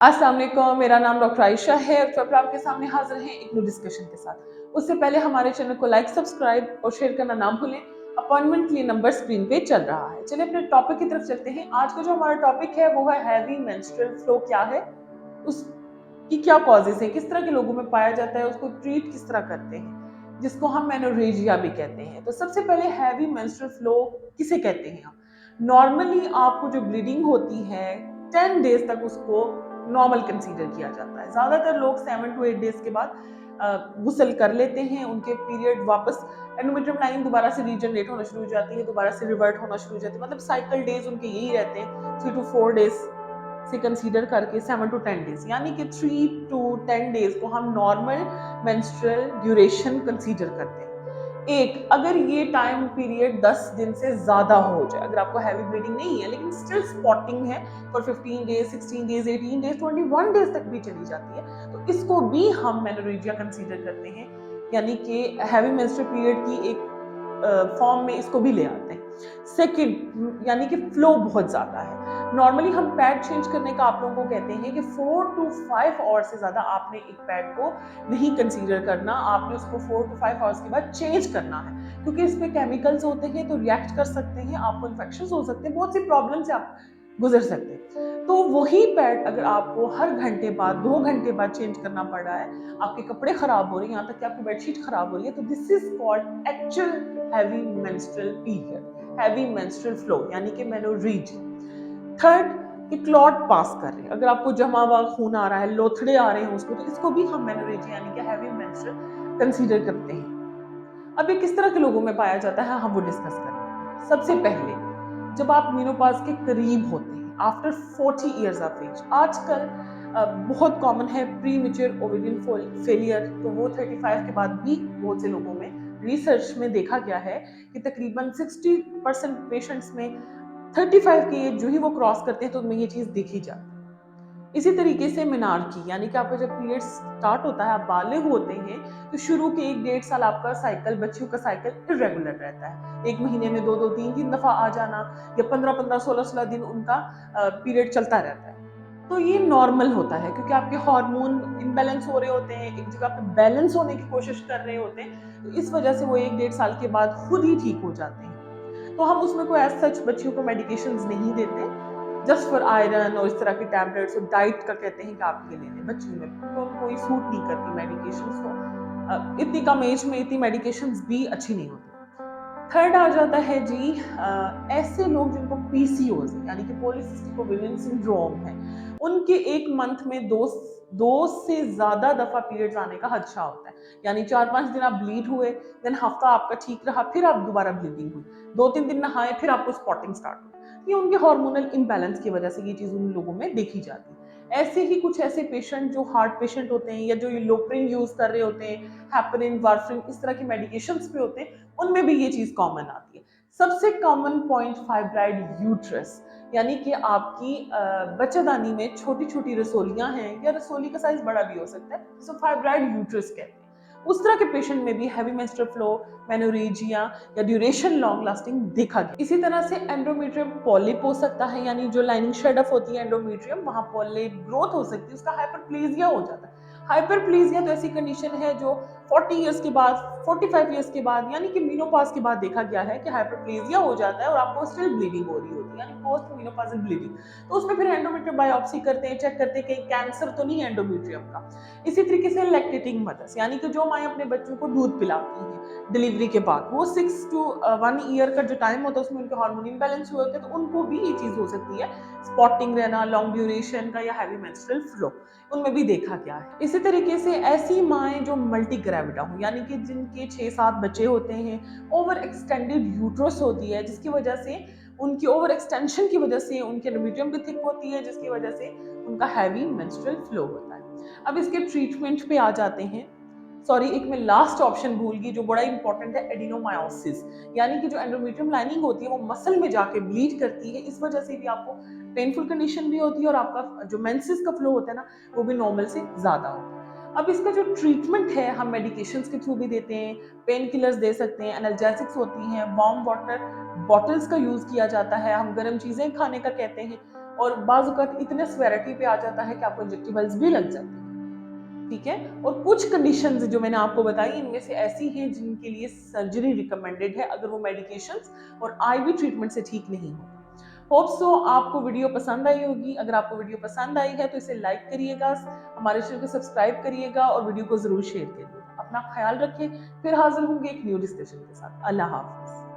अस्सलाम वालेकुम, मेरा नाम डॉक्टर आयशा है और फिर आपके सामने हाजिर हैं एक न्यू डिस्कशन के साथ। उससे पहले हमारे चैनल को लाइक, सब्सक्राइब और शेयर करना ना भूलें। अपॉइंटमेंट के लिए नंबर स्क्रीन पे चल रहा है। चलिए अपने टॉपिक की तरफ चलते हैं। आज का जो हमारा टॉपिक है वो है हैवी मेंस्ट्रुअल फ्लो क्या है, उसकी क्या कॉजेज है, किस तरह के लोगों में पाया जाता है, उसको ट्रीट किस तरह करते हैं, जिसको हम मेनोरेजिया भी कहते हैं। तो सबसे पहले हैवी मेंस्ट्रुअल फ्लो किसे कहते हैं हम? नॉर्मली आपको जो ब्लीडिंग होती है 10 डेज तक उसको नॉर्मल कंसीडर किया जाता है। ज्यादातर लोग 7 to 8 डेज के बाद गुस्ल कर लेते हैं, उनके पीरियड वापस एंडोमेट्रियम लाइनिंग दोबारा से रीजनरेट होना शुरू हो जाती है, दोबारा से रिवर्ट होना शुरू हो जाती है। मतलब साइकिल डेज उनके यही रहते हैं 3 to 4 डेज से कंसीडर करके 7 to 10 डेज, यानी कि 3 to 10 डेज को हम नॉर्मल मेंस्ट्रुअल ड्यूरेशन कंसीडर करते हैं। एक अगर ये टाइम पीरियड 10 दिन से ज्यादा हो जाए, अगर आपको हैवी ब्लीडिंग नहीं है लेकिन स्टिल स्पॉटिंग है for 15 days, 16 days, 18 days, 21 days तक भी चली जाती है, तो इसको भी हम मेनोरेजिया कंसीडर करते हैं, यानी कि हैवी मेंस्ट्रुअल पीरियड की एक फॉर्म में इसको भी ले आते हैं। सेकंड, यानी कि फ्लो बहुत ज्यादा है। नॉर्मली हम पैड चेंज करने का आप लोगों को कहते हैं कि 4 to 5 आवर्स से ज्यादा आपने एक पैड को नहीं कंसीडर करना, आपने उसको 4 to 5 आवर्स के बाद चेंज करना है, क्योंकि इसमें केमिकल्स होते हैं तो रिएक्ट कर सकते हैं, आपको इन्फेक्शन हो सकते हैं, बहुत सी प्रॉब्लम से आप गुजर सकते हैं। तो वही पैड अगर आपको हर घंटे बाद, 2 घंटे बाद चेंज करना पड़ रहा है, आपके कपड़े खराब हो रहे हैं, यहाँ तक कि आपकी बेडशीट खराब हो रही है, तो this is called actual heavy menstrual period, heavy menstrual flow, यानी कि मेनोरेजिया। थर्ड, कि क्लॉट पास कर रहे हैं, अगर आपको जमा हुआ खून आ रहा है, लोथड़े आ रहे हैं उसको, तो इसको भी हम मेनोरेजिया यानी कि हैवी मेंस्ट्रुअल कंसीडर करते हैं। अब ये किस तरह के लोगों में पाया जाता है, हम वो डिस्कस कर लेते हैं। सबसे पहले, जब आप मेनोपॉज के करीब होते हैं, आफ्टर 40 इयर्स ऑफ एज, आजकल बहुत कॉमन है प्री मेच्योर ओवेरियन फेलियर, तो वो 35 के बाद भी बहुत से लोगों में रिसर्च में देखा गया है कि तकरीबन 60% पेशेंट्स में 35 की एज जो ही वो क्रॉस करते हैं तो उनमें ये चीज देखी जाती है। इसी तरीके से मेनार्की, यानी कि आपका जब पीरियड स्टार्ट होता है, आप बालिग होते हैं, तो शुरू के 1-1.5 साल आपका साइकिल, बच्चियों का साइकिल इरेगुलर रहता है, एक महीने में 2-2, 3-3 दफा आ जाना, या 15-15, 16-16 दिन उनका पीरियड चलता रहता है। तो ये नॉर्मल होता है, क्योंकि आपके हार्मोन इम्बैलेंस हो रहे होते हैं, एक जगह पे बैलेंस होने की कोशिश कर रहे होते हैं, तो इस वजह से वो 1-1.5 साल के बाद खुद ही ठीक हो जाते हैं। तो हम उसमें कोई एज सच बच्चियों को मेडिकेशंस नहीं देते, जस्ट फॉर आयरन और इस तरह की टैबलेट्स, और डाइट का कहते हैं कि आप ये ले लें बच्चियों में, तो उनको कोई सूट नहीं करती मेडिकेशंस, तो इतनी कम एज में इतनी मेडिकेशंस भी अच्छी नहीं होती। थर्ड आ जाता है जी, ऐसे लोग जिनको पीसीओएस यानी कि पॉलीसिस्टिक ओवेरियन सिंड्रोम है, उनके एक मंथ में दो से ज्यादा दफा पीरियड्स आने का खदशा होता है, यानी 4-5 दिन आप ब्लीड हुए, देन हफ्ता आपका ठीक रहा, फिर आप दोबारा ब्लीडिंग हुई, 2-3 दिन नहाए, फिर आपको स्पॉटिंग स्टार्ट हुई। ये उनके हार्मोनल इम्बैलेंस की वजह से ये चीज उन लोगों में देखी जाती है। ऐसे ही कुछ ऐसे पेशेंट जो हार्ट पेशेंट होते हैं, या जो लोप्रिन यूज कर रहे होते हैं, हेपरिन, वार्फरिन, इस तरह की मेडिकेशंस पे होते हैं, उनमें भी ये चीज कॉमन आती है। सबसे कॉमन पॉइंट फाइब्राइड यूट्रस, यानी कि आपकी बच्चेदानी में छोटी छोटी रसोलियां हैं, या रसोली का साइज बड़ा भी हो सकता है, जिसको फाइब्राइड यूट्रस कहते हैं। उस तरह के पेशेंट में भी हैवी मेंस्ट्रुअल फ्लो, मेनोरेजिया या ड्यूरेशन लॉन्ग लास्टिंग देखा गया। इसी तरह से एंडोमेट्रियम पॉलिप हो सकता है, यानी जो लाइनिंग शेड ऑफ होती है एंडोमेट्रियम, वहां पॉलिप ग्रोथ हो सकती है, उसका हाइपरप्लेजिया हो जाता है। हाइपरप्लेजिया तो ऐसी कंडीशन है जो 40 इयर्स के बाद, 45 इयर्स के बाद, यानी कि मीनोपॉज के बाद देखा गया है कि हाइपरप्लेजिया हो जाता है और आपको स्टिल ब्लीडिंग हो रही होती है, यानी पोस्ट मीनोपॉजल ब्लीडिंग। तो उसमें फिर एंडोमेट्रियम बायोप्सी करते हैं, चेक करते हैं कि कैंसर तो नहीं है एंडोमेट्रियम का। इसी तरीके से लैक्टेटिंग मदर्स, यानी कि जो माएं अपने बच्चों को दूध पिलाती हैं डिलीवरी के बाद, वो 6 to 1 ईयर का जो टाइम होता है उसमें उनके हार्मोन इम्बैलेंस हुए होते हैं, तो उनको भी ये चीज हो सकती है, स्पॉटिंग रहना लॉन्ग ड्यूरेशन का, या हैवी मेंस्ट्रुअल फ्लो, उनमें भी देखा गया है। इसी तरीके से ऐसी माएँ जो मल्टी ग्रेविडा हो, यानी कि जिनके 6-7 बच्चे होते हैं, ओवर एक्सटेंडेड यूट्रस होती है, जिसकी वजह से, उनकी ओवर एक्सटेंशन की वजह से उनकी एंडोमेट्रियम भी थिक होती है, जिसकी वजह से उनका हैवी मेंस्ट्रुअल फ्लो होता है। अब इसके ट्रीटमेंट पे आ जाते हैं। सॉरी, एक मैं लास्ट ऑप्शन भूल गई जो बड़ा इंपॉर्टेंट है, एडिनोमायोसिस, यानी कि जो एंडोमेट्रियम लाइनिंग होती है वो मसल में जाके ब्लीड करती है, इस वजह से भी आपको पेनफुल कंडीशन भी होती है, और आपका जो मेंसेस का फ्लो होता है ना, वो भी नॉर्मल से ज्यादा होता है। अब इसका जो ट्रीटमेंट है हम मेडिकेशंस के थ्रू भी देते हैं, पेन किलर्स दे सकते हैं, एनाल्जेसिक्स होती हैं, वार्म वाटर बॉटल्स का यूज किया जाता है, हम गर्म चीजें खाने का कहते हैं, और बाज़ औक़ात इतने सेवेरिटी पे आ जाता है कि आपको इंजेक्टेबल्स भी लग जाते हैं। ठीक है, और कुछ कंडीशंस जो मैंने आपको बताई इनमें से ऐसी हैं जिनके लिए सर्जरी रिकमेंडेड है अगर वो मेडिकेशंस और आईवी ट्रीटमेंट से ठीक नहीं होता। होप सो आपको वीडियो पसंद आई होगी। अगर आपको वीडियो पसंद आई है तो इसे लाइक करिएगा, हमारे चैनल को सब्सक्राइब करिएगा और वीडियो को जरूर शेयर करिएगा। अपना ख्याल रखें, फिर हाजिर होंगे एक न्यू डिस्कशन के साथ। अल्लाह हाफिज।